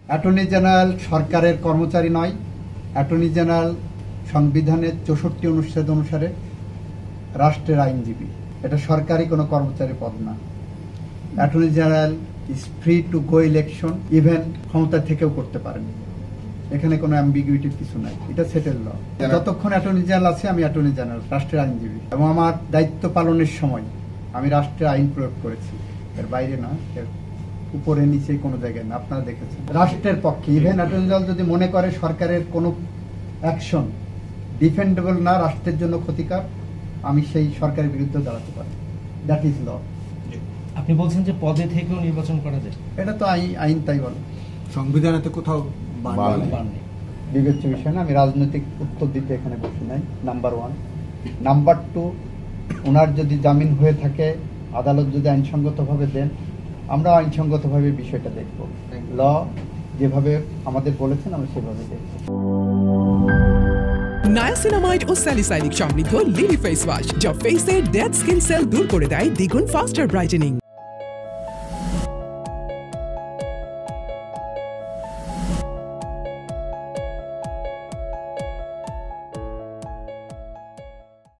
Attorney general সরকারের কর্মচারী নয়। অ্যাটর্নি জেনারেল সংবিধানের 64 অনুচ্ছেদ অনুসারে রাষ্ট্রের আইনজীবী। এটা সরকারি কোনো কর্মচারী পদ না। Attorney general is free to go election, even ক্ষমতা থেকেও করতে পারেন। এখানে কোনো অ্যাম্বিগুইটির কিছু নাই, এটা সেটেল ল। যতক্ষণ অ্যাটর্নি জেনারেল আছে আমি অ্যাটর্নি জেনারেল, রাষ্ট্রের আইনজীবী, এবং আমার দায়িত্ব পালনের সময় আমি রাষ্ট্রের আইন প্রয়োগ করেছি। এর বাইরে না, এর উপরে নিচে কোনো জায়গায় না। আপনারা দেখেছেন রাষ্ট্রের পক্ষে। ইভেন অ্যাটর্নি জেনারেল যদি মনে করে সরকারের কোনো অ্যাকশন ডিফেন্ডেবল না, রাষ্ট্রের জন্য ক্ষতিকর, আমি সেই সরকারের বিরুদ্ধে দাঁড়াতে পারি। That is law. আপনি বলছেন যে পদে থেকেও নির্বাচন করা যায়, এটা তো আইন তাই বলে। সংবিধানে তো কোথাও বিবেচ্য বিষয় না। আমি রাজনৈতিক উত্তর দিতে এখানে বসি নাই, নাম্বার 1। নাম্বার 2, ওনার যদি জামিন হয়ে থাকে, আদালত যদি আইনসঙ্গতভাবে দেন, আমরা আইনসঙ্গতভাবে বিষয়টা দেখব। ল যেভাবে আমাদের বলেছেন আমরা সেভাবে দেখব। নায়াসিনামাইড ও স্যালিসাইলিক সমৃদ্ধ লিলি ফেস ওয়াশ, যা ফেসের ডেড স্কিন সেল দূর করে দেয় দ্বিগুণ ফাস্টার ব্রাইটেনিং।